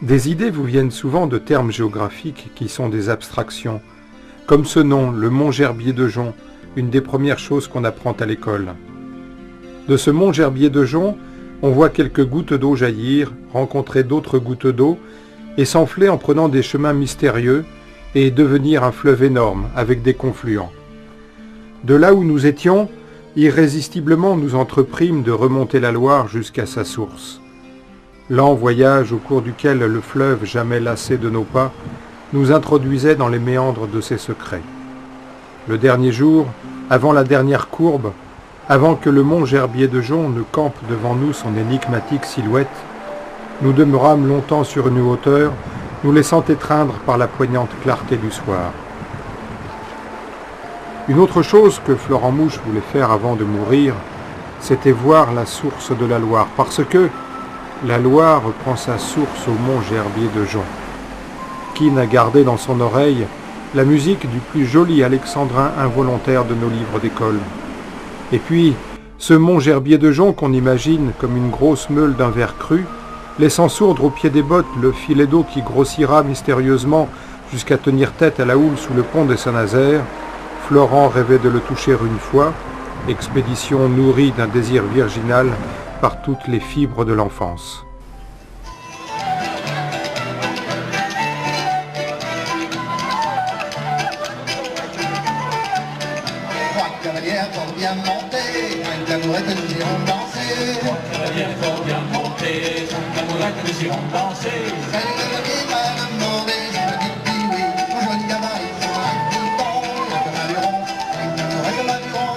Des idées vous viennent souvent de termes géographiques qui sont des abstractions, comme ce nom, le mont Gerbier de Jonc, une des premières choses qu'on apprend à l'école. De ce mont Gerbier de Jonc, on voit quelques gouttes d'eau jaillir, rencontrer d'autres gouttes d'eau, et s'enfler en prenant des chemins mystérieux, et devenir un fleuve énorme, avec des confluents. De là où nous étions, irrésistiblement nous entreprîmes de remonter la Loire jusqu'à sa source. Lent voyage au cours duquel le fleuve, jamais lassé de nos pas, nous introduisait dans les méandres de ses secrets. Le dernier jour, avant la dernière courbe, avant que le mont Gerbier de Jonc ne campe devant nous son énigmatique silhouette, nous demeurâmes longtemps sur une hauteur, nous laissant étreindre par la poignante clarté du soir. Une autre chose que Florent Mouche voulait faire avant de mourir, c'était voir la source de la Loire, parce que la Loire prend sa source au mont Gerbier de Jonc. Qui n'a gardé dans son oreille la musique du plus joli alexandrin involontaire de nos livres d'école? Et puis, ce mont Gerbier de Jonc qu'on imagine comme une grosse meule d'un verre cru, laissant sourdre au pied des bottes le filet d'eau qui grossira mystérieusement jusqu'à tenir tête à la houle sous le pont de Saint-Nazaire, Florent rêvait de le toucher une fois, expédition nourrie d'un désir virginal par toutes les fibres de l'enfance. Trois cavalières fort bien montées, une tabourette et nous irons danser. Trois cavalières fort bien montées, une tabourette et nous irons danser. Salut le pied, madame Maurice, je dis oui, mon joli gabarit sur un bouton. Le maluron, une tabourette maluron,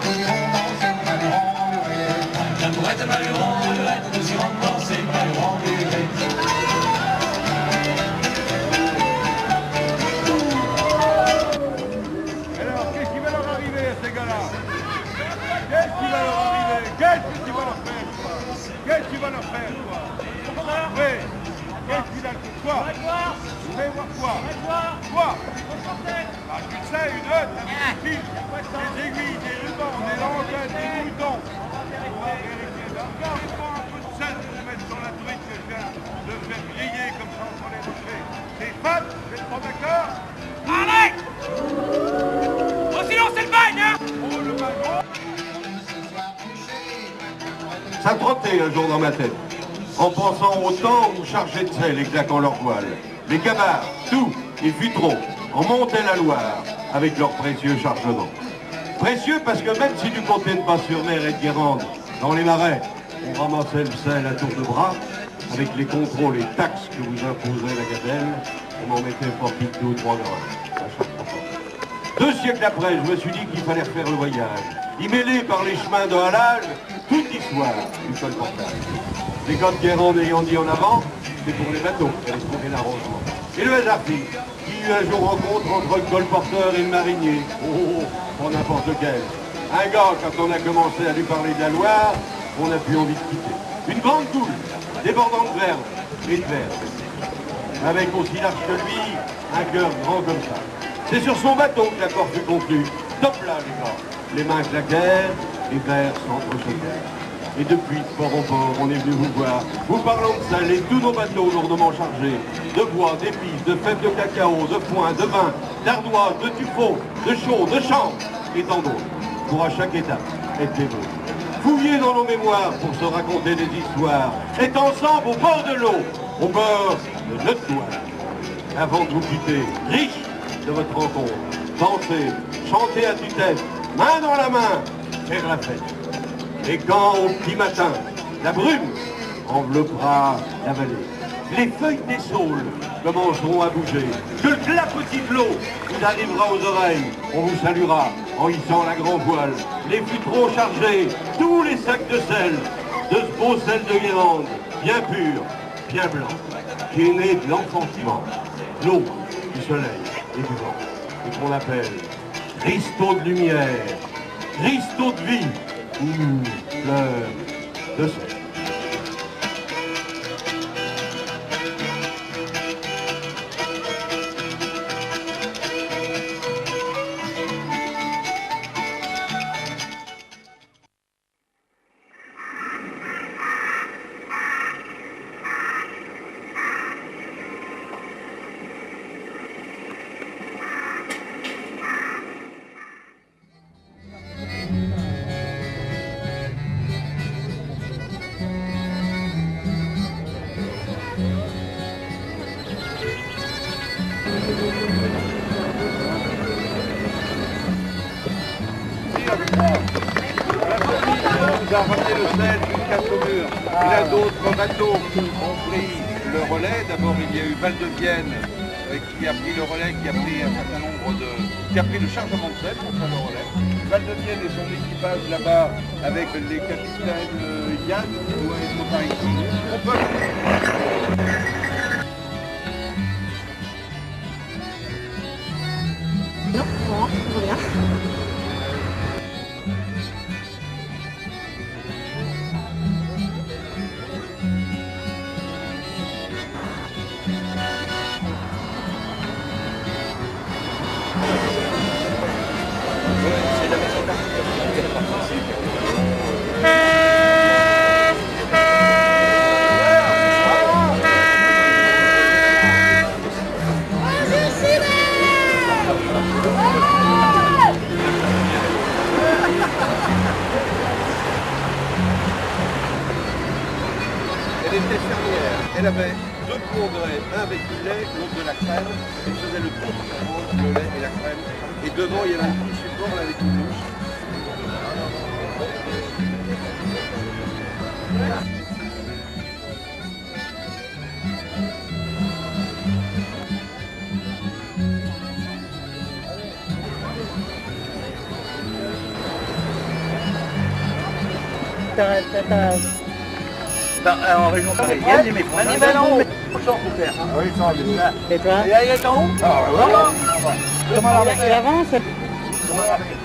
nous irons danser, maluron, muré. Une tabourette maluron, nous irons danser, maluron, muré. Alors, qu'est-ce qui va leur arriver à ces gars-là? Qu'est-ce qui va leur arriver? Qu'est-ce que tu vas leur faire, toi? Qu'est-ce que tu vas leur faire, toi? Oui. Qu'est-ce qu'il a fait, quoi? Fais voir quoi? Quoi? Ah, tu le sais, une hotte, un fil, des aiguilles, des rubans, des languettes, des boutons. On va vérifier. Regarde, prends un peu de sel pour mettre sur la truite que je viens de faire griller comme ça sur les rochers. C'est fat, vous êtes pas d'accord? Allez! Oh, sinon c'est le bagne, hein? Oh, le bagne! Ça trottait un jour dans ma tête, en pensant au temps où chargeaient de sel et claquant leurs voiles. Les gabarres, tout, les futrons, en montaient la Loire avec leurs précieux chargements. Précieux parce que même si du côté de Bas-sur-Mer et de Guérande, dans les marais, on ramassait le sel à tour de bras, avec les contrôles et taxes que vous imposait la Gadelle, on en mettait fort vite 2 ou 3 grammes à chaque fois. 2 siècles après, je me suis dit qu'il fallait refaire le voyage, y mêler par les chemins de halage toute l'histoire du colportage. Les côtes Guérande ayant dit en avant, c'est pour les bateaux qu'elle se trouvait l'arrangement. Et le hasard fit qu'il y eut un jour rencontre entre le colporteur et le marinier. Oh, pour n'importe lequel. Un gars, quand on a commencé à lui parler de la Loire, on n'a plus envie de quitter. Une grande coule, débordant de verve et de verre. Avec aussi large que lui, un cœur grand comme ça. C'est sur son bateau que l'accord fut conclu. Top là, les gars. Les mains claquèrent, les verres s'entrechoquèrent. Et depuis, port en port, on est venu vous voir, vous parlant de sel et tous nos bateaux lourdement chargés, de bois, d'épices, de fèves de cacao, de foin, de vin, d'ardoise, de tuffeau, de chaux, de champs, et tant d'autres, pour à chaque étape être des vôtres. Fouillez dans nos mémoires pour se raconter des histoires, être ensemble au bord de l'eau, au bord de notre Loire. Avant de vous quitter, riche de votre rencontre, dansez, chantez à tue-tête, main dans la main, faire la fête. Et quand, au petit matin, la brume enveloppera la vallée, les feuilles des saules commenceront à bouger, que le clapotis de l'eau vous arrivera aux oreilles, on vous saluera en hissant la grand voile, les futrons chargés, tous les sacs de sel, de ce beau sel de Guérande, bien pur, bien blanc, qui est né de l'enfantement, l'eau, du soleil et du vent, et qu'on appelle cristaux de lumière, cristaux de vie, fleur de sel. nous a ramené le sel jusqu'à Saumur. Et là, d'autres bateaux ont pris le relais. D'abord, il y a eu Val de Vienne qui a pris le relais, qui a pris un certain nombre de... qui a pris le chargement de sel pour faire le relais. Val de Vienne et son équipage là-bas, avec les capitaines Yann, qui doit être par ici. On peut... Non, rien. Elle était fermière. Elle avait deux progrès, un avec du lait, l'autre de la crème. Elle faisait le tour du monde, le lait et la crème. Et devant, il y avait un petit support avec une douche. En région parisienne, mes frères. Oui, ça va bien. Et toi? Il est en haut? Comment il avance?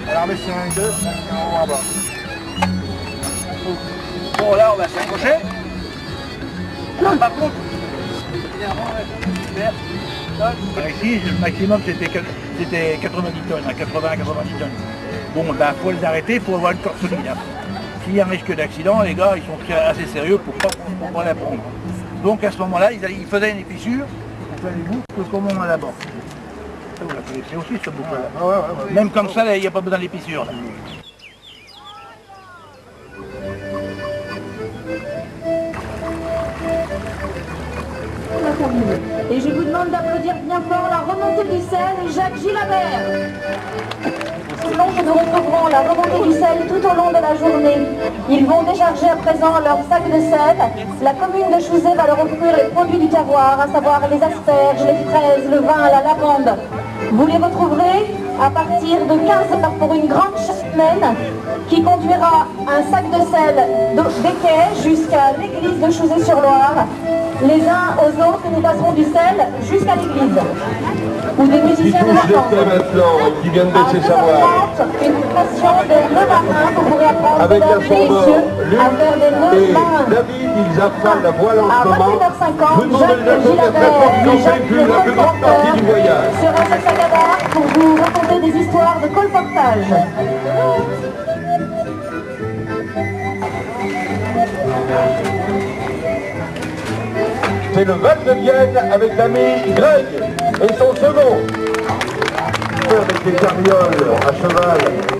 Alors, mais c'est un 2, en bas. Bon, là, on va s'accrocher. Par contre, ici, le maximum, c'était 90 tonnes, 80-90 tonnes. Bon, ben, faut les arrêter, il faut avoir une corde solide. S'il y a un risque d'accident, les gars, ils sont assez sérieux pour pas la prendre. Donc à ce moment-là, ils faisaient une fissure, on fait les boucles comme on a là-bas. Vous la connaissez aussi, ce boucle-là. Même comme ça, il n'y a pas besoin de fissures. Là. Et je vous demande d'applaudir bien fort la remontée du sel et Jacques Gilabert. Nous retrouverons la remontée du sel tout au long de la journée. Ils vont décharger à présent leur sac de sel. La commune de Chouzé va leur offrir les produits du terroir, à savoir les asperges, les fraises, le vin, la lavande. Vous les retrouverez à partir de 15 h pour une grande semaine qui conduira un sac de sel des quais jusqu'à l'église de Chouzé-sur-Loire. Les uns aux autres, nous passerons du sel jusqu'à l'église. Ou des musiciens de vacances. Qui viennent de ses savoirs. Une passion des nœuds marins, vous pourrez apprendre Avec des un délicieux à faire des nœuds et marins. David, ils affalent la voile en À ce moment. 21h50, Vous demandez Jacques le jacob, la Gilabert porte et qu'on Jacques fait plus la plus grande partie du voyage. sera sur sa cadavre pour vous raconter des histoires de colportage. C'est le Val de Vienne avec l'ami Greg et son second. Avec des carrioles à cheval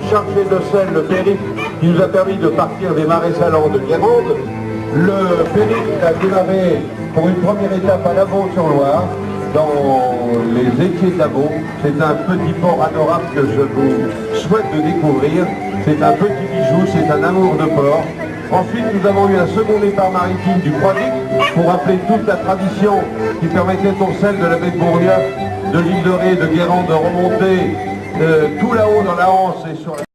chargées de sel, le périple qui nous a permis de partir des marais salants de Guérande. Le périple a démarré pour une première étape à Lavaux-sur-Loire, dans les étiers de Lavaux. C'est un petit port adorable que je vous souhaite de découvrir. C'est un petit bijou, c'est un amour de port. Ensuite, nous avons eu un second départ maritime du Croisic pour rappeler toute la tradition qui permettait au sel de la baie de Bourgneuf, de l'île de Ré, de Guérande, de remonter tout là-haut dans la Hanse et sur la...